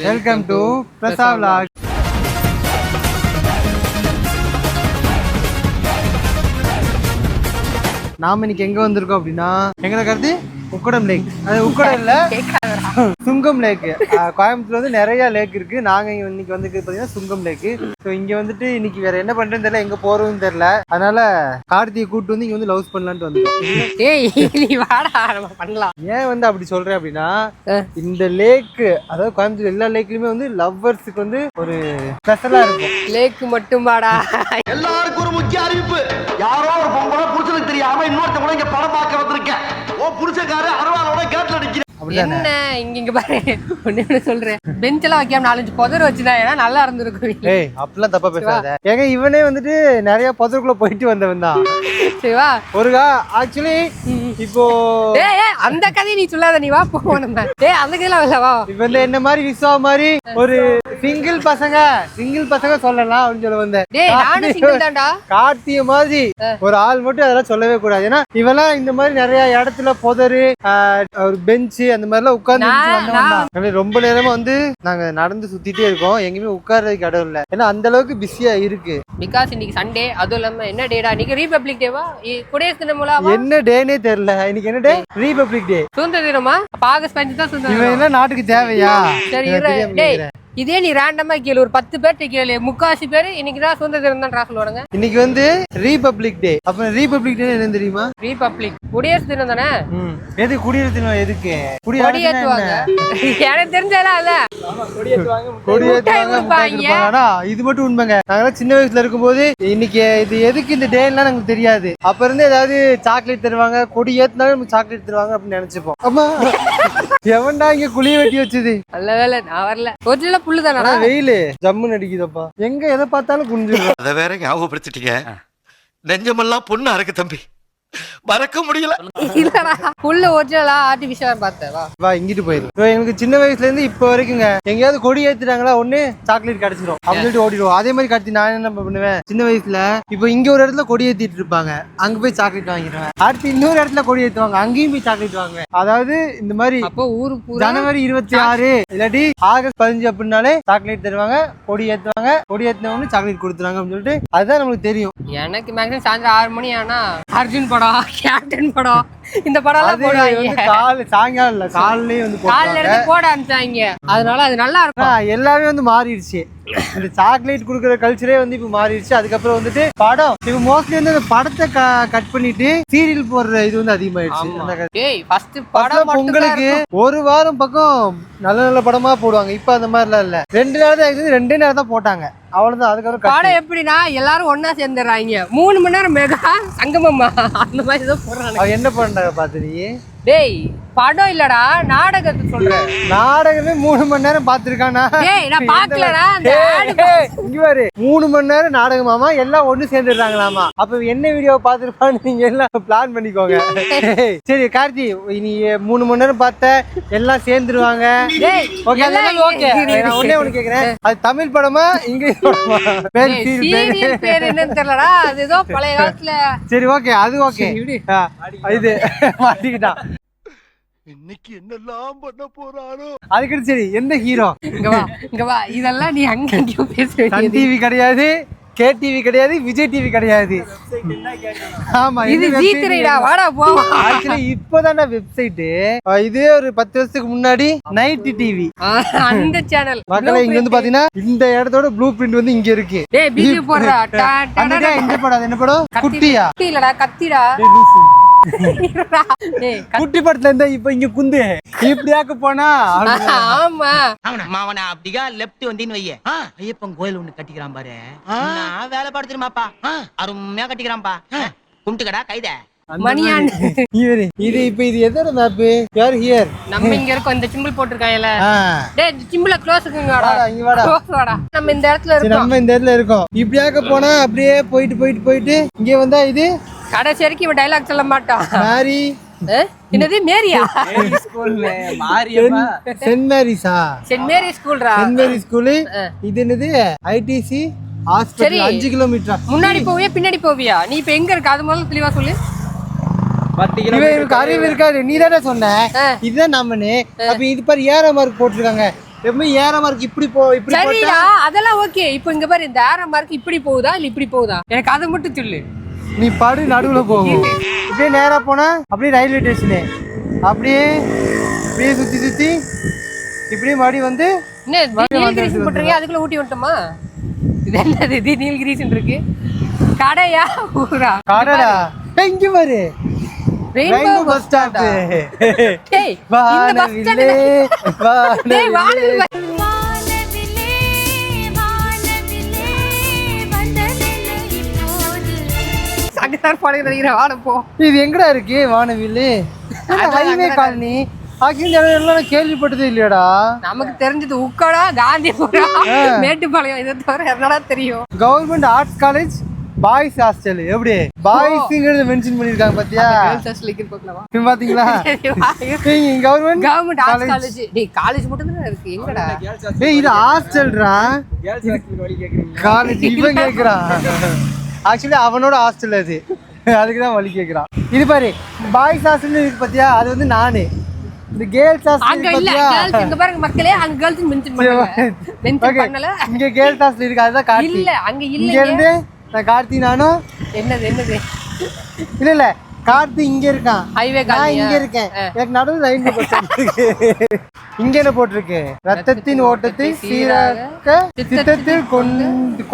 Welcome to பிரசா vlog. நாம இன்னைக்கு எங்க வந்திருக்கோம் அப்படின்னா எங்களை கருத்து உக்கடம் லேக். அது உக்கடம் இல்ல, சுங்கம் லேக். கோயம்புத்தூர்ல வந்து நிறைய லேக் இருக்கு. நாங்க இன்னைக்கு வந்து பாத்தீங்கன்னா சுங்கம் லேக். ஸோ இங்க வந்துட்டு இன்னைக்கு வேற என்ன பண்றேன்னு தெரியல, எங்க போறதுன்னு தெரியல. அதனால கார்த்தியை கூப்பிட்டு வந்து இங்க வந்து லவ்ஸ் பண்ணலான்ட்டு வந்தோம். ஏன் வந்து அப்படி சொல்றேன் அப்படின்னா, இந்த லேக் அதாவது கோயம்புத்தூர் எல்லா லேக்லயுமே வந்து லவ்வர்ஸுக்கு வந்து ஒரு ஸ்பெஷலா இருக்கும். லேக் மட்டும் பாடா. எல்லாருக்கும் ஒரு முக்கிய அறிவிப்பு. யாரோ ஒரு பொம்பளை புருஷனுக்கு தெரியாம இன்னொருத்த கூட இங்க படம் பார்க்க வந்திருக்கேன். ஓ புருஷக்கார அருவாளோட கேட்ல அடிக்கிறேன். என்ன இங்க பாரு, ஒண்ணு சொல்றேன், பெஞ்ச் எல்லாம் வைக்காம 4-5 புதர் வச்சுதான் ஏன்னா நல்லா இருந்திருக்கும். ஏய் அப்படிலாம் தப்பா பேசாத. ஏங்க இவனே வந்துட்டு நிறைய புதருக்குள்ள போயிட்டு வந்தவன் தான். சரிவா ஒருகா ஆக்சுவலி இப்போ அந்த கதையை நீ சொல்லாத, நீ வா போவோம் நம்ம. அந்த கதையெல்லாம் இல்லவா, இப்ப இந்த என்ன மாதிரி விஸ்வா மாதிரி ஒரு சிங்கிள் பசங்க சொல்லலாம் அப்படின்னு சொல்ல வந்தேன். கார்த்திய மாதிரி ஒரு ஆள் மட்டும் அதெல்லாம் சொல்லவே கூடாது. ஏன்னா இவெல்லாம் இந்த மாதிரி நிறைய இடத்துல புதரு, ஒரு பெஞ்சு அந்த மாதிரி எல்லாம் உட்கார்ந்து ரொம்ப நேரமா வந்து நாங்க நடந்து சுத்திட்டே இருக்கோம். எங்கேயுமே உட்கார்றதுக்கு இடம் இல்ல, ஏன்னா அந்த அளவுக்கு பிஸியா இருக்கு. பிகாஸ் இன்னைக்கு சண்டே, அதுவும் இல்லாம என்ன டேடா இன்னைக்கு, ரிபப்ளிக் டேவா, குடியரசு தினமா, என்ன டேனே தெரியல. இன்னைக்கு என்ன டே? ரிபப்ளிக் டே. சுதந்திர தினமா? ஆகஸ்ட் 5 தான் சுதந்திர தினம். இவன் நாட்டுக்கு தேவையா? சரி இதே நீ ரேண்டமா கேளு, ஒரு 10 பேர்ட்ட கேளு, 3/4 பேர் இன்னைக்குதான் சுதந்திர தினம் தான் சொல்லுவாங்க. இன்னைக்கு வந்து ரிபப்ளிக் டே. அப்ப ரிபப்ளிக் டே என்ன தெரியுமா? ரிபப்ளிக் குடியரசு தினம் தானே. எது குடியரசு தினம்? எதுக்கு கொடியேத்துவாங்க? எனக்கு தெரிஞ்சதெல்லாம் இல்ல. இது மட்டும் உண்மைங்க. நாங்க சின்ன வயசுல இருக்கும்போது இன்னைக்கு இது எதுக்கு இந்த டே எல்லாம் நமக்கு தெரியாது. அப்ப இருந்து ஏதாவது சாக்லேட் தருவாங்க, கொடி ஏத்தினாலும் நமக்கு சாக்லேட் தருவாங்க அப்படின்னு நினைச்சுப்போம். ஆமா எவன்டா இங்க குழிய வெட்டி வச்சது? நல்ல வேலை நான் வரல. ஒரிஜினலா புல்லு தானடா. வெயிலு ஜம்முன்னு அடிக்குதப்பா. எங்க எதை பார்த்தாலும் குனிஞ்சிடும். அத வேற ஞாபகப்படுத்திட்டீங்க. நெஞ்சமெல்லாம் பொண்ணு அறக்கு தம்பி, மறக்க முடியல. இல்லடா புல்லு ஒரிஜினலா ஆர்டிபிஷியலா பார்த்தேன். வா இங்கிட்டு போயிரு. எங்களுக்கு சின்ன வயசுல இருந்து இப்ப வரைக்குங்க எங்கேயாவது கொடி ஏத்துட்டாங்களா ஒண்ணு சாக்லேட் கிடைச்சிடும் அப்படின்னு சொல்லிட்டு ஓடிடுவோம். அதே மாதிரி காட்டி நான் என்ன பண்ணுவேன் சின்ன வயசுல, இப்போ இங்க ஒரு இடத்துல கொடி ஏத்திட்டு இருப்பாங்க, அங்க போய் சாக்லேட் வாங்கிடுவேன். அடுத்து இன்னொரு இடத்துல கொடி ஏத்துவாங்க, அங்கேயும் போய் சாக்லேட் வாங்குவேன். அதாவது இந்த மாதிரி அப்போ ஊரு ஜனவரி 26 இல்லாட்டி ஆகஸ்ட் 15 அப்படின்னாலே சாக்லேட் தருவாங்க, கொடி ஏத்துவாங்க, கொடி ஏத்தினவொன்னு சாக்லேட் கொடுத்துருவாங்க அப்படின்னு சொல்லிட்டு அதுதான் நம்மளுக்கு தெரியும். எனக்கு மேக்ஸிமம் சாயந்தரம் 6 மணி ஆனா அர்ஜுன் படம், கேப்டன் படம், இந்த படம் எல்லாம் போடுவாங்க. சாயங்காலம் இல்ல காலையிலே வந்து காலையில இருந்து போட ஆரம்பிச்சாங்க. அதனால அது நல்லா இருக்கும். எல்லாமே வந்து மாறிடுச்சு. இந்த சாக்லேட் குடுக்குற கல்ச்சரே வந்து இப்ப மாறிடுச்சு. அதுக்கப்புறம் வந்துட்டு படம் இப்ப மோஸ்ட்லி வந்து அந்த படத்தை கட் பண்ணிட்டு சீரியல் போடுற இது வந்து அதிகமாயிடுச்சு. பொங்கலுக்கு ஒரு வாரம் பக்கம் நல்ல நல்ல படமா போடுவாங்க. இப்ப அந்த மாதிரிலாம் இல்ல, 2 நாள் தான், 2 நேரம் தான் போட்டாங்க, அவ்வளவுதான். அதுக்கப்புறம் படம் எப்படின்னா எல்லாரும் ஒன்னா சேர்ந்துடுறாங்க, 3 மணி நேரம் மெகா சங்கமமா அந்த மாதிரி தான் போடுறாங்க. என்ன பண்றாங்க பாத்து நீ? டேய் படம் இல்லடா, நாடகத்தை சொல்றேன். நாடகமே 3 மணி நேரம் பாத்துருக்கானா? டேய் நான் பார்க்கலடா. இங்க பாரு, 3 மணி நேரம் நாடகமாமா, எல்லாம் ஒண்ணு சேர்ந்துடுறாங்களாமா. அப்ப என்ன வீடியோ பாத்துருப்பான்னு நீங்க எல்லாம் பிளான் பண்ணிக்கோங்க. சரி கார்த்தி, நீ 3 மணி நேரம் பார்த்த, எல்லாம் சேர்ந்துருவாங்க. ஓகே நான் ஒண்ணே ஒண்ணு கேக்குறேன், அது தமிழ் படமா இங்கிலீஷ் படமா? பேர் என்னன்னு தெரியலடா, அது ஏதோ பழைய காலத்துல. சரி ஓகே அது ஓகே. இது மாட்டிக்கிட்டான். இன்னைக்கு என்னெல்லாம் பண்ண போறாரோ. அதுக்கு சரி எந்த ஹீரோ? இங்க வா இதெல்லாம் நீ அங்கேயும் பேச. சன் டிவி கிடையாது, கே டிவி கிடையாது, விஜய் டிவி கிடையாது. ஆமா இது ஜீ3டா. வாடா போவோம். ஆக்சுவலி இப்போதான வெப்சைட். இதே ஒரு 10 வருஷத்துக்கு முன்னாடி நைட் டிவி அந்த சேனல். மக்களே இங்க வந்து பாத்தீங்கன்னா இந்த இடத்தோட ப்ளூ பிரிண்ட் வந்து இங்க இருக்கு. டேய் பிஜி போடுறா. இந்த படம் என்ன படம்? குட்டியா? இல்லடா கத்திடா. குட்டி படத்துல இருந்தா இப்ப இங்க குந்து இப்படியாக்க போனா. ஆமா மாவன அப்படியா லெப்ட் வந்தின்னு வையே, ஐயப்பன் கோயில் ஒண்ணு கட்டிக்கிறான் பாரு, வேலை பாடுத்துருமாப்பா, அருமையா கட்டிக்கிறான்பா, கும்பிட்டுக்கடா கைத மணியான். இது இப்ப இது எதோட மேப்? யார் ஹியர்? நம்ம இங்க இருக்கோம், இந்த சிம்பிள் போட்டுருக்காங்கல. டேய் சிம்பிள க்ளோஸ்க்குங்கடா, இங்க வாடா, க்ளோஸ் வாடா. நம்ம இந்த இடத்துல இருக்கோம். நம்ம இந்த இடத்துல இருக்கோம். இப்படியாக்க போனா அப்படியே போயிட்டு இங்க வந்தா இது கடைசி வரைக்கும் இவன் டைலாக் சொல்ல மாட்டான். மேரி என்னது மேரியா? ஸ்கூல்ல மாரியம்மா சென்ட் மேரிஸா? சென்ட் மேரி ஸ்கூல்ரா. சென்ட் மேரி ஸ்கூல். இது என்னது? ITC hospital. 5 கிலோமீட்டர் முன்னாடி போவியா பின்னாடி போவியா? நீ இப்ப எங்க இருக்க அது முதல்ல தெளிவா சொல்லு. அறிவு இருக்காது, நீ தானே சொன்ன இதுதான் நம்மனு. அப்ப இது பாரு ஏற மார்க் போட்டிருக்காங்க. எப்பவுமே ஏற மார்க் இப்படி இப்படி சரிடா அதெல்லாம் ஓகே. இப்போ இங்க பாரு இந்த ஏற மார்க் இப்படி போகுதா இல்ல இப்படி போகுதா எனக்கு அதை மட்டும் சொல்லு. நீ படு நடுவுல போகும். இப்படியே நேரா போனா அப்படியே ரயில்வே ஸ்டேஷனு அப்படியே இப்படியே சுத்தி இப்படியே மறுபடி வந்து என்ன நீலகிரிஸ் போட்டுருங்க அதுக்குள்ள ஊட்டி வந்துட்டோமா? இது என்னது இது நீலகிரிஸ் இருக்கு கடையா ஊரா? கடடா இங்க பாரு ரெயின்போ பஸ் ஸ்டாப். டேய் இந்த பஸ் ஸ்டாண்ட் டேய் வானவில்லே சங்கத்தார் பாளையம் நினைக்கிறேன். வாட போ. இது எங்கடா இருக்கு வானவில்லு? Highway colony. ஆக்சுவலி எல்லாம் கேள்விப்பட்டதே இல்லையாடா. நமக்கு தெரிஞ்சது உக்கடா காந்திபுரம் மேட்டுப்பாளையம் இதை தவிர என்னடா தெரியும். Government arts college boys hostel. எப்படி பாய்ஸ்ங்கிறத மென்ஷன் பண்ணிருக்காங்க பாத்தியா? கேர்ள்ஸ் ஹாஸ்டல் லிக்கர் பார்க்கலாமா? பாத்தீங்களா? Government arts college. டேய் காலேஜ் மட்டும் தான் இருக்கு எங்கடா? டேய் இது ஹாஸ்டல்டா. காலேஜ் இவன் கேக்குறான். ஆக்சுவலி அவனோட ஹாஸ்டல் அது. அதுக்கு தான் வழி கேக்குறான். இது பாரு பாய்ஸ் ஹாஸ்டல் இருக்கு பாத்தியா? அது வந்து நானு. இந்த கேர்ள்ஸ் ஹாஸ்டல் அங்க இல்ல கேர்ள்ஸ் இங்க பாருங்க மக்களே அங்க கேர்ள்ஸ் மென்ஷன் பண்ணல. இங்க கேர்ள்ஸ் ஹாஸ்டல் இருக்கு அதுதான் கார்த்தி. இல்ல அங்க இல்ல. இங்க இருந்து நான் கார்த்தி நானும் என்னது இல்ல கார்த்தி இங்க இருக்கான். ஹைவே நான் இங்க இருக்கேன். எனக்கு நடுவுல லைன் போட்டுருக்கு. இங்க என்ன போட்டிருக்கு? ரத்தத்தின் ஓட்டத்தை சீராக்க சித்தத்தில் கொண்டிடு.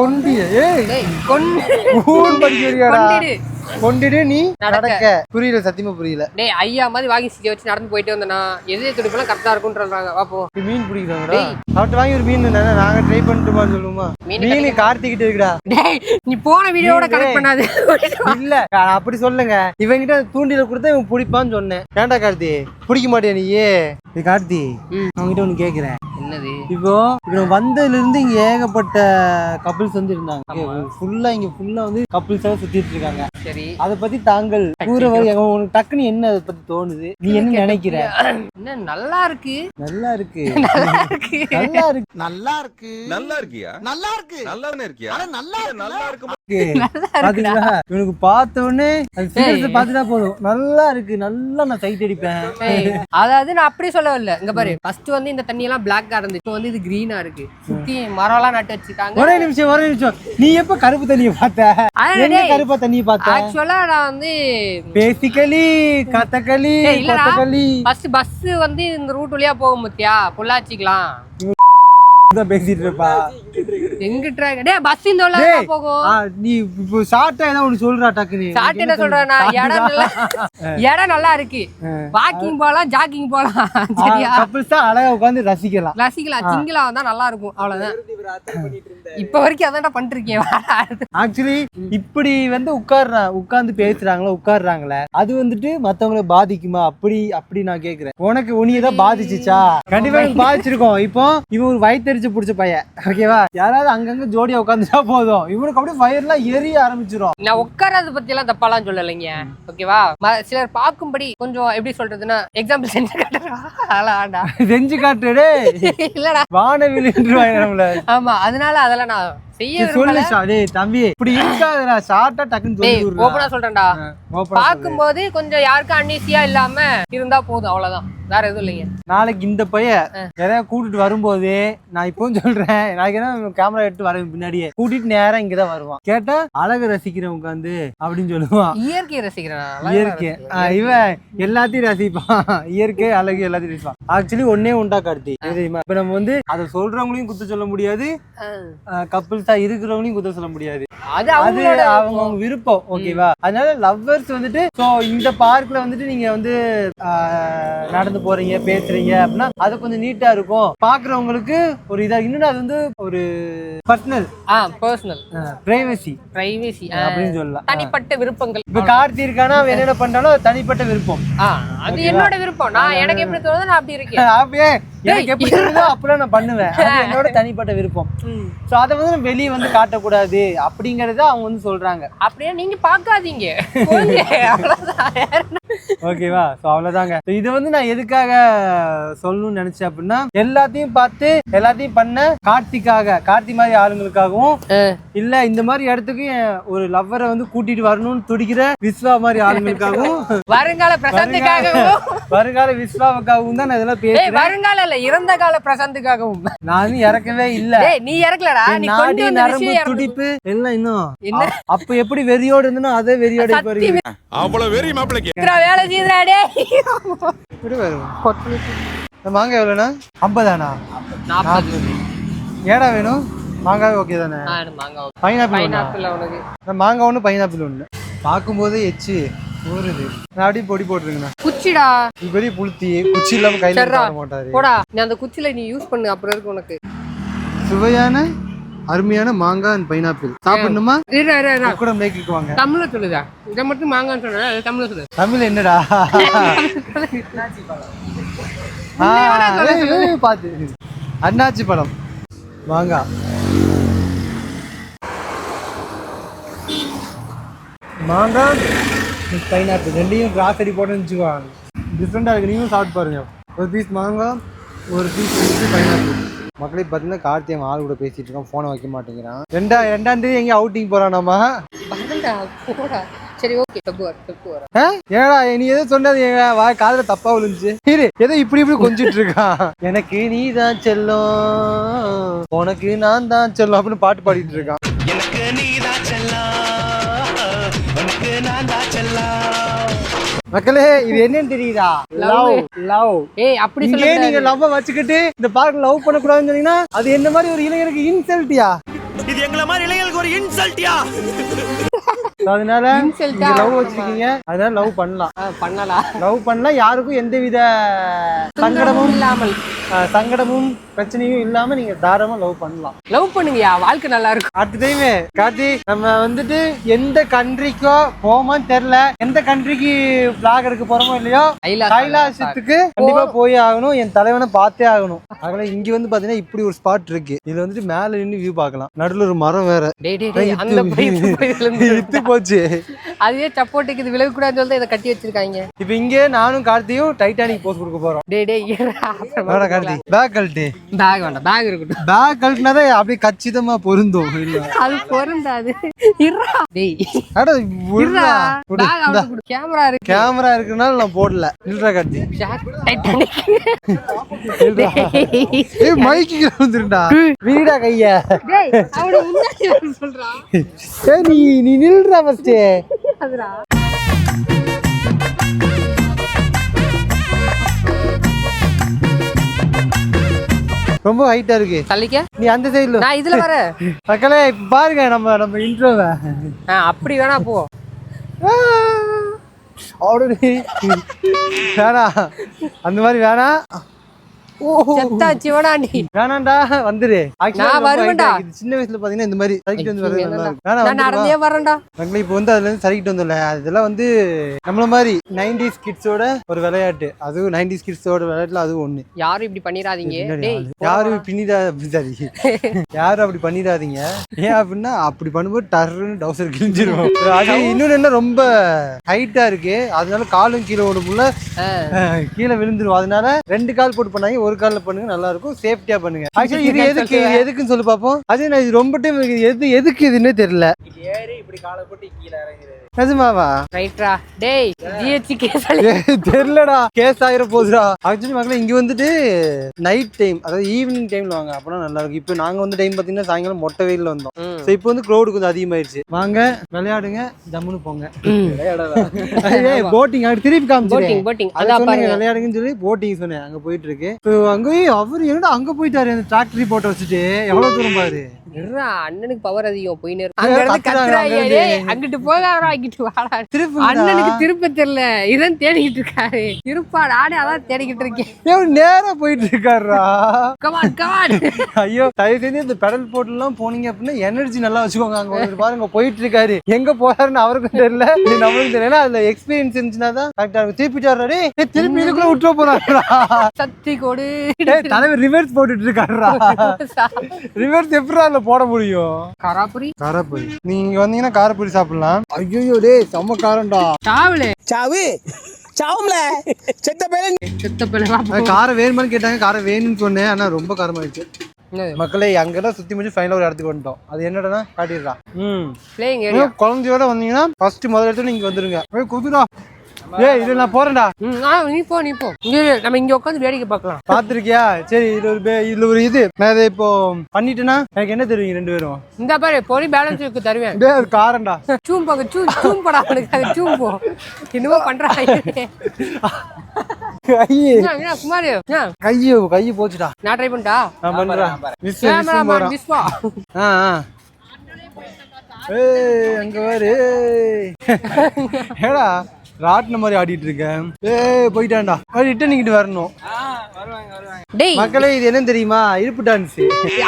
கொண்டிடு நீ நடக்க. புரியல சத்தியமா புரியல. டேய் ஐயா மாதிரி வாங்கி சிக்க வச்சு நடந்து போயிட்டே வந்தனா எதே துடிப்பெல்லாம் கரெக்டா இருக்கும்ன்றாங்க. வாப்போ மீன் பிடிக்கிறாங்கடா. அவட்ட வாங்கி ஒரு மீன் நாங்க ட்ரை பண்ணிட்டுமான்னு சொல்லுமா? மீன் கார்த்திகிட்ட இருக்குடா. டேய் நீ போன வீடியோட கனெக்ட் பண்ணாத. இல்ல அப்படி சொல்லுங்க. இவங்கிட்ட தூண்டில கொடுத்தா இவன் பிடிப்பான்னு சொன்னேன். ஏன்டா கார்த்தி பிடிக்க மாட்டியா நீயே? கார்த்தி அவங்ககிட்ட ஒண்ணு கேக்குறேன். என்னது? இப்போ வந்ததுல இருந்து இங்க ஏகப்பட்ட கப்பிள்ஸ் வந்து இருந்தாங்க. ஃபுல்லா இங்க ஃபுல்லா வந்து கப்பிள்ஸாக சுத்திட்டு இருக்காங்க. சரி அத பத்தி தாங்கள் உனக்கு டக்குன்னு என்ன அதை பத்தி தோணுது? நீ என்ன நினைக்கிற? என்ன நல்லா இருக்கு நல்லா இருக்கு நல்லா இருக்கு நல்லா இருக்கு நல்லா இருக்கியா நல்லா இருக்கு நல்லாவே இருக்கியா அட நல்லா நல்லா இருக்கு இவனுக்கு பார்த்த உடனே பாத்துட்டா போதும் நல்லா இருக்கு நல்லா நான் சைட் அடிப்பேன். அதாவது நான் அப்படி சொல்ல வரல. இங்க பாரு ஃபர்ஸ்ட் வந்து இந்த தண்ணி எல்லாம் பிளாக்கா இருந்துச்சு. இப்போ வந்து இது கிரீனா இருக்கு. சுத்தி மரம் எல்லாம் நட்டு வச்சிருக்காங்க. ஒரே நிமிஷம் நீ எப்ப கருப்பு தண்ணியை பார்த்த? கருப்பா தண்ணியை பார்த்த? ஆக்சுவலா நான் வந்து பேசிக்கலி கதகளி ஃபர்ஸ்ட் பஸ் வந்து இந்த ரூட் வழியா போகும் பத்தியா பொள்ளாச்சிக்கலாம் பேசிட்டு இருப்பா. எங்க ட்ராக் டேய் பஸ் இந்த வழியா போகும். நீ இப்போ ஷார்ட்டா ஏதோ ஒன்னு சொல்றா டக்குனு. ஷார்ட் என்ன சொல்றேன் நான் இடம் நல்லா இருக்கு. வாக்கிங் போலாம் ஜாக்கிங் போலாம். சரியா? கப்பிள்ஸ் தான் அழகா உட்கார்ந்து ரசிக்கலாம் சிங்கிளா வந்தா நல்லா இருக்கும். அவ்வளவுதான். இப்ப வரைக்கும் அதான்டா பண்ணிருக்கேன். ஆக்சுவலி இப்படி வந்து உட்கார்ந்து உட்கார்றாங்களே அது வந்துட்டு மத்தவங்களை பாதிக்குமா? அப்படி நான் கேக்குறேன். உனக்கு உனியதான் பாதிச்சுச்சா? கண்டிப்பா எனக்கு பாதிச்சிருக்கோம். இப்போ இவன் ஒரு வயிற்றுச்சு பிடிச்ச பையன். ஓகேவா? யாராவது அங்கங்க ஜோடியா உட்காந்துட்டா போதும் இவனுக்கு அப்படியே ஃபயர் எல்லாம் எரிய ஆரம்பிச்சிடும். நான் உட்காரத பத்தி எல்லாம் தப்பாலாம் சொல்லலைங்க. ஓகேவா? சிலர் பார்க்கும்படி கொஞ்சம் எப்படி சொல்றதுன்னா எக்ஸாம்பிள் செஞ்சு காட்டுறா. செஞ்சு காட்டுடே இல்லடா வானவில் நம்மள. ஆமா அதனால அதெல்லாம் நான் செய்ய தம்பி இப்படி இருக்காதுடா. ஷார்ட்டா டக்குன்னு சொல்லி ஓபனா சொல்றேன்டா. பாக்கும்போது கொஞ்சம் யாருக்கும் அன்னீசியா இல்லாம இருந்தா போதும். அவ்வளவுதான். வேற எதுவும் இல்லைங்க. நாளைக்கு இந்த பையன் யாரையா கூட்டிட்டு வரும்போது நான் இப்போ சொல்றேன். நாளைக்கு என்ன கேமரா எடுத்து வரேன் பின்னாடியே கூட்டிட்டு நேரம் இங்கதான் வருவான். கேட்டா அழகு ரசிக்கிறேன் உட்காந்து அப்படின்னு சொல்லுவான். இயற்கையை ரசிக்கிறேன். இயற்கை இவன் எல்லாத்தையும் ரசிப்பான். இயற்கை அழகு எல்லாத்தையும் ரசிப்பான். ஆக்சுவலி ஒன்னே உண்டா கார்த்தி தெரியுமா? இப்ப நம்ம வந்து அதை சொல்றவங்களையும் குத்த சொல்ல முடியாது. கப்பிள்ஸா இருக்கிறவங்களையும் குத்த சொல்ல முடியாது. அது அவங்க விருப்பம். ஓகேவா? அதனால லவ்வர்ஸ் வந்துட்டு இந்த பார்க்ல வந்துட்டு நீங்க வந்து நடந்து போறீங்க பேசுறீங்க அப்படின்னா அது கொஞ்சம் நீட்டா இருக்கும். பாக்குறவங்களுக்கு ஒரு இதா இன்னும் அது வந்து ஒரு பர்சனல் பிரைவசி அப்படின்னு சொல்லலாம். தனிப்பட்ட விருப்பங்கள். இப்ப கார்த்தி இருக்கானா அவன் என்னென்ன பண்றாலும் தனிப்பட்ட விருப்பம். அது என்னோட விருப்பம். நான் எனக்கு எப்படி தோணுதோ நான் அப்படி இருக்கேன். அப்படியே எனக்கு எப்படி தோணுதோ அப்படிலாம் நான் பண்ணுவேன். என்னோட தனிப்பட்ட விருப்பம். சோ அதை வந்து வெளியே வந்து காட்டக்கூடாது அப்படிங்கறத அவங்க வந்து சொல்றாங்க. அப்படியே நீங்க பாக்காதீங்க. ஓகேவா? சோ அவ்வளவுதாங்க. இது வந்து நான் எதுக்காக சொல்லணும்னு நினைச்சேன் அப்படின்னா எல்லாத்தையும் பார்த்து எல்லாத்தையும் பண்ண கார்த்தி மாதிரி ஆளுங்களுக்காகவும் இல்ல இந்த மாதிரி இடத்துக்கு ஒரு லவ்வரை வந்து கூட்டிட்டு வரணும்னு துடிக்கிற விஸ்வா மாதிரி ஆளுங்களுக்காகவும் வருங்கால பிரசாந்துக்காகவும் வருங்கால விஸ்வாவுக்காகவும் தான் நான் இதெல்லாம் பேசுறேன். வருங்கால இல்ல இறந்த கால பிரசாந்துக்காகவும். நான் இறக்கவே இல்ல. டேய் நீ இறக்கலடா, நீ கொண்டு வந்த நரம்பு விஷயம் துடிப்பு எல்லாம் இன்னும் என்ன அப்ப எப்படி வெறியோடு இருந்தனோ அதே வெறியோட இப்ப இருக்கு. அவ்வளவு வெறி மாப்பிளைக்கு வேலை செய்யுதுடா டேய். இப்படி வரும். மாங்காய் எவ்வளோண்ணா? 50 40. ஏடா வேணும்? மாங்காய் ஓகே தானே? மாங்காய் பைனாப்பிள் உனக்கு. மாங்காய் ஒன்று பைனாப்பிள் ஒன்று. பார்க்கும்போது எச்சு ஊறுது. நான் அப்படியே பொடி போட்டுருங்கண்ணா. குச்சிடா இது பெரிய புளுத்தி குச்சி இல்லாம கையில போட மாட்டாரு. போடா நீ அந்த குச்சில நீ யூஸ் பண்ணு, அப்புறம் இருக்கு உனக்கு. சுவையான அருமையான மாங்காய் அண்ட் பைனாப்பிள் சாப்பிடணுமா? கூட மேய்க்கு வாங்க. தமிழ்ல சொல்லுதா, இதை மட்டும் மாங்கான்னு சொல்ற, தமிழ்ல சொல்லு. தமிழ் என்னடா? பாத்து அண்ணாச்சி பழம் மாங்காய் மாங்காய் பைனாப்பிள் ரெண்டையும் கிராசரி போட்டுன்னு வச்சுக்குவாங்க. டிஃப்ரெண்டாக இருக்குது, நீங்களும் சாப்பிட்டு பாருங்க. ஒரு பீஸ் மாங்காய், ஒரு பீஸ் பைனாப்பிள். மக்களே பார்த்தீங்கன்னா கார்த்திகை ஆள் கூட பேசிட்டு இருக்கான், ஃபோனை வைக்க மாட்டேங்கிறான். ரெண்டாம் தேதி எங்கேயும் அவுட்டிங் போறானாமா? சரி ஓகே ஏடா நீ எதோ சொன்னது எங்க காதுல தப்பா விழுந்துச்சு. ஏதோ இப்படி கொஞ்சிட்டு இருக்கான். எனக்கு நீ தான் செல்லம், உனக்கு நான் தான் செல்லம் அப்படின்னு பாட்டு பாடிட்டு இருக்கான். எனக்கு நீ தான் செல்லம், உனக்கு நான் தான் செல்லம். மக்களே இது என்னன்னு தெரியுதா? லவ். ஏய் அப்படி சொல்லுங்க. நீங்க லவ் வச்சுக்கிட்டு இந்த பார்க்க லவ் பண்ண கூடாதுன்னு சொன்னீங்கன்னா அது என்ன மாதிரி ஒரு இளைஞருக்கு இன்சல்ட்டியா? இது எங்கள மாதிரி இளைஞர்களுக்கு ஒரு இன்சல்ட்டியா? அதனால லவ் வச்சிருக்கீங்க, அதனால லவ் பண்ணலாம். லவ் பண்ணலாம், யாருக்கும் எந்தவித சங்கடமும் பிரச்சனையும் இல்லாம நீங்க தாராளமா லவ் பண்ணலாம். லவ் பண்ணுங்கயா, வாழ்க்கை நல்லா இருக்கும். அடுத்த டைம் கார்த்தி நம்ம வந்துட்டு எந்த கண்ட்ரிக்கோ போமான்னு தெரியல, எந்த கண்ட்ரிக்கு பிளாக் எடுக்க போறோமோ இல்லையோ கைலாசத்துக்கு கண்டிப்பா போய் ஆகணும். என் தலைவனை பார்த்தே ஆகணும். அதனால இங்க வந்து பாத்தீங்கன்னா இப்படி ஒரு ஸ்பாட் இருக்கு. இதுல வந்துட்டு மேல நின்று வியூ பார்க்கலாம். நடுவில் ஒரு மரம் வேற இத்து போச்சு. அதுவே சப்போர்ட்டுக்கு இது விலக கூடாதுன்னு சொல்லி இதை கட்டி வச்சிருக்காங்க. இப்ப இங்க நானும் கார்த்தியும் டைட்டானிக் போஸ் கொடுக்க போறோம். கார்த்தி பேக் கழட்டு. பேக் வேண்டாம், பேக் இருக்கட்டும். பேக் கழட்டினாதான் அப்படியே கச்சிதமா பொருந்தும். அது பொருந்தாது. கேமரா இருக்குனால நான் போடல. இல்லடா கார்த்தி, மைக்கு வந்துருண்டா வீடா கைய. நீ நில்றா ஃபர்ஸ்ட். ரொம்ப ஹைட்டா இருக்கு. நீ அந்த சைடுல, நான் இதுல வர. மக்களே இப்ப பாருங்க நம்ம இன்ட்ரோவை. அப்படி வேணா போ. வேணா அந்த மாதிரி வேணா. வேணாண்டா வந்துரு. நான் வருவேன்டா. சின்ன வயசுல பாத்தீங்கன்னா இந்த மாதிரி சைக்கிள் வந்து வரேன்டா. இப்ப வந்து அதுல இருந்து சைக்கிள் வந்துடல. அதெல்லாம் வந்து நம்மள மாதிரி 90s கிட்ஸோட ஒரு விளையாட்டு. அதுவும் 90s கிட்ஸோட விளையாட்டுல அதுவும் ஒண்ணு. யாரும் இப்படி பண்ணிடாதீங்க. யாரும் யாரும் அப்படி பண்ணிடாதீங்க. ஏன் அப்படின்னா அப்படி பண்ணும்போது டர்ன்னு டவுசர் கிழிஞ்சிரும். அது இன்னொன்னு என்ன ரொம்ப ஹைட்டா இருக்கு, அதனால காலும் கீழே ஓடுமுள்ள கீழே விழுந்துரும். அதனால 2 கால் போட்டு பண்ணாங்க, ஒரு கால்ல பண்ணுங்க, நல்லா இருக்கும். சேஃப்டியா பண்ணுங்க. ஆக்சுவலி இது எதுக்குன்னு சொல்லி பாப்போம். அது நான் இது ரொம்ப டைம் எதுக்கு இதுன்னே தெரியல. இப்படி காலை போட்டு கீழே இறங்குறது நிஜமாவா? ரைட்ரா. டேய் ஜிஹெச் கேஸ் தெரியலடா, கேஸ் ஆயிர போகுதுடா. ஆக்சுவலி மக்களே இங்க வந்துட்டு நைட் டைம், அதாவது ஈவினிங் டைம்ல வாங்க, அப்பனா நல்லா இருக்கும். இப்போ நாங்க வந்து டைம் பாத்தீங்கன்னா சாயங்காலம் மொட்டை வெயில்ல வந்தோம். சோ இப்போ வந்து க்ரௌட் கொஞ்சம் அதிகமாயிருச்சு. வாங்க விளையாடுங்க, ஜம்முன்னு போங்க. போட்டிங் திருப்பி காமிச்சு விளையாடுங்கன்னு சொல்லி போட்டிங் சொன்னேன். அங்க போயிட்டு இருக்கு. அங்கேயும் அவரு என்னடா அங்க போயிட்டாரு, அந்த டிராக்டரி போட்ட வச்சுட்டு. எவ்வளவு தூரம் பாரு. அண்ணனுக்கு பவர் அதிகம். போயினே அங்கிட்டு போகாதா, இங்கிட்டு வாடா. அண்ணனுக்கு திருப்ப தெரியல, இதான் தேடிக்கிட்டு இருக்காரு. திருப்பா நானே அதான் தேடிக்கிட்டு இருக்கேன். நேரா போயிட்டு இருக்காருடா. Come on come on. ஐயோ தயவு செஞ்சு இந்த பெடல் போட்டு எல்லாம் போனீங்க அப்படின்னா எனர்ஜி நல்லா வச்சுக்கோங்க. அங்க பாருங்க போயிட்டு இருக்காரு. எங்க போறாருன்னு அவருக்கும் தெரியல, நம்மளுக்கும் தெரியல. அதுல எக்ஸ்பீரியன்ஸ் இருந்துச்சுன்னா தான் கரெக்டா இருக்கும். திருப்பிட்டாரு, திருப்பி இதுக்குள்ள விட்டுற போறாருடா. சக்தி கோடு தலைவர் ரிவர்ஸ் போட்டுட்டு இருக்காருடா. ரிவர்ஸ் எப்படி போட முடியும்? காராபுரி நீங்க வந்தீங்கன்னா காரப்பூரி சாப்பிடலாம். ஐயோ டேய் செம்ம காரம்டா. சாவும்ல செத்த பேல காரம் வேணுமான்னு கேட்டாங்க, காரம் வேணும்னு சொன்னேன். ஆனா ரொம்ப காரமாயிடுச்சு. மக்களே அங்கெல்லாம் சுத்தி முடிச்சு ஃபைனல் ஒரு இடத்துக்கு வந்துட்டோம். அது என்னடா காட்டிடுறா. குழந்தையோட வந்தீங்கன்னா ஃபர்ஸ்ட் முதல் இடத்துல நீங்க வந்துருங்க. குதிரா ஏய் இது நான் போறேன்டா. நீ போ இங்க நம்ம இங்க உட்காந்து வேடிக்கை பார்க்கலாம். பாத்திருக்கியா? சரி இதுல ஒரு இது நான் இதை இப்போ பண்ணிட்டேன்னா எனக்கு என்ன தருவீங்க 2 பேரும்? இந்த பாரு பொறி பேலன்ஸ் இருக்கு தருவேன். டேய் அது காரண்டா. சூம் போ சூம் படா அவனுக்கு அது சூம் போ. என்னவோ பண்றாங்க. கையே குமார் கையை போச்சுடா. நான் ட்ரை பண்ணிட்டா நான் பண்றேன். கேமராமேன் விஸ்வா. ஏய் அங்க பாரு. ஏடா ராட்ன மாதிரி ஆடிட்டு இருக்கேன். ஏய் போயிட்டான்டா. ரிட்டர்ன் இங்கிட்டு வரணும். டேய் மக்களே இது என்ன தெரியுமா? இருப்பு டான்ஸ்.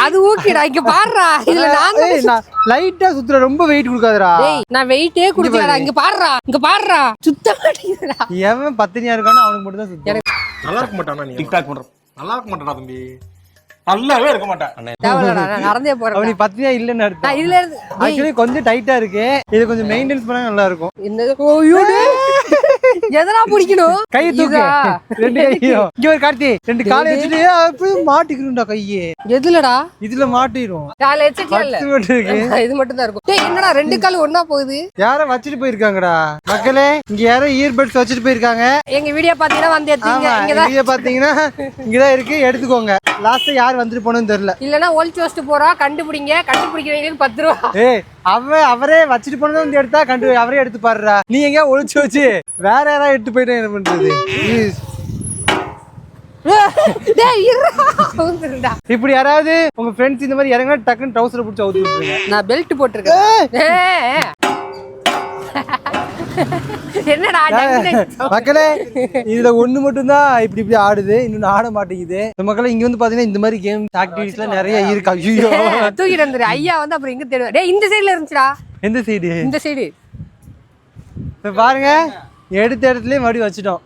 அது ஓகேடா. இங்க பாருடா. இதுல நான் லைட்டா சுத்துற ரொம்ப வெயிட் கொடுக்காதடா. டேய் நான் வெயிட்டே கொடுக்கலடா. இங்க பாருடா சுத்த மாட்டேங்குதுடா. எவன் பத்தினியா இருக்கானோ அவனுக்கு மட்டும் தான் சுத்தும். நல்லா இருக்க மாட்டானா நீ டிக்டாக் பண்ற நல்லா இருக்க மாட்டாடா தம்பி நல்லாவே இருக்க மாட்டேன் தேவலடா நான் நடந்தே போறேன். அவனி பத்தினியா இல்லன்னு அர்த்தம். நான் இதுல இருந்து ஆக்சுவலி கொஞ்சம் டைட்டா இருக்கு. இது கொஞ்சம் மெயின்டெய்ன் பண்ணா நல்லா இருக்கும். என்னது எதனா பிடிக்கணும். கை தூக்கு. 2 கையும். இங்க ஒரு கார்த்தி 2 காலை வச்சுட்டு அப்படியே மாட்டிக்கணும்டா கையே. எதுலடா? இதுல மாட்டிரும். காலை வச்சிட்டே இல்ல. இது மட்டும் தான் இருக்கும். டேய் என்னடா 2 கால் ஒண்ணா போகுது? யாரோ வச்சிட்டு போயிருக்காங்கடா. மக்களே இங்க யாரோ இயர்பட்ஸ் வச்சிட்டு போயிருக்காங்க. எங்க வீடியோ பாத்தீங்கன்னா வந்து எடுத்தீங்க. இங்க வீடியோ பாத்தீங்கன்னா இங்க தான் இருக்கு. எடுத்துக்கோங்க. லாஸ்ட் யார் வந்துட்டு போனோம்னு தெரியல. இல்லனா ஒளிச்சு வச்சிட்டு போறா. கண்டுபிடிக்கிறவங்களுக்கு 10 ரூபாய். ஏய் அவரே வச்சிட்டு போனதை வந்து எடுத்தா அவரே எடுத்து பாருடா. நீ எங்க ஒளிச்சு வச்சு வேற யாராவது எடுத்து போயிட்டா என்ன பண்றது? டேய் இருடா. இப்படி யாராவது உங்க ஃப்ரெண்ட்ஸ் இந்த மாதிரி இறங்கினா டக்குன்னு ட்ரவுசரை பிடிச்சி அவுத்து விட்டுருங்க. நான் பெல்ட் போட்டிருக்கேன். என்னடா மக்களே இதுல ஒண்ணு மட்டும் தான் இப்படி ஆடுது. இன்னொன்னு ஆட மாட்டேங்குது. மக்களே இங்க வந்து பாத்தீங்கன்னா இந்த மாதிரி கேம்ஸ் ஆக்டிவிட்டிஸ்லாம் நிறைய இருக்கு. ஐயோ தூக்கிட்டு வந்துரு. ஐயா வந்து அப்புறம் எங்க தேடுவா? டேய் இந்த சைடுல இருந்துச்சுடா. எந்த சைடு? இந்த சைடு பாருங்க. எடுத்த இடத்துலயே மறுபடியும் வச்சுட்டோம்.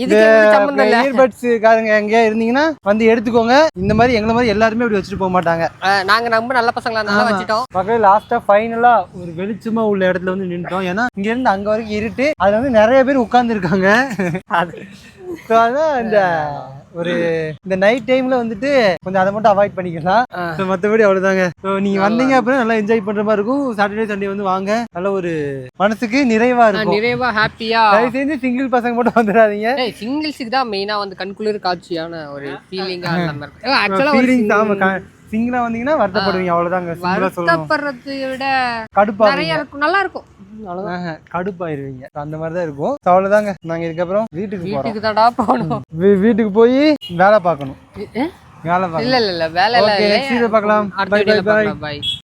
இதுக்கு சம்பந்தம் இல்ல. இயர்பட்ஸ் காரங்க எங்க இருந்தீங்கன்னா வந்து எடுத்துக்கோங்க. இந்த மாதிரி எங்களை மாதிரி எல்லாருமே அப்படி வச்சுட்டு போக மாட்டாங்க. நாங்க ரொம்ப நல்ல பசங்களா இருந்தாலும் வச்சுட்டோம். மக்களே லாஸ்டா ஃபைனலா ஒரு வெளிச்சமா உள்ள இடத்துல வந்து நின்றுட்டோம். ஏன்னா இங்க இருந்து அங்க வரைக்கும் இருட்டு. அதுல வந்து நிறைய பேர் உட்கார்ந்து இருக்காங்க. அதான் இந்த நைட் டைம்ல வந்துட்டு கொஞ்சம் அதை மட்டும் அவாய்ட் பண்ணிக்கலாம். மத்தபடி அவ்வளவுதாங்க. நீங்க வந்தீங்க அப்படின்னா நல்லா என்ஜாய் பண்ற மாதிரி இருக்கும். சாட்டர்டே சண்டே வந்து வாங்க. நல்ல ஒரு மனசுக்கு நிறைவா இருக்கும். நிறைவா ஹாப்பியா. தயவு செஞ்சு சிங்கிள் பசங்க மட்டும் வந்துடாதீங்க. சிங்கிள்ஸுக்கு தான் மெயினா வந்து கண்குளிர் காட்சியான ஒரு ஃபீலிங்கா சிங்கிளா வந்தீங்கன்னா வருத்தப்படுவீங்க. அவ்வளவுதாங்க. வருத்தப்படுறதை விட கடுப்பா நிறைய இருக்கும். நல்லா இருக்கும். கடுப்பாயிருவீங்க. அந்த மாதிரிதான் இருக்கும். அவ்வளவுதாங்க. நாங்க இதுக்கப்புறம் வீட்டுக்கு தாடா போகணும். வீட்டுக்கு போய் வேலை பார்க்கணும். இல்ல வேலை பார்க்கலாம். பை.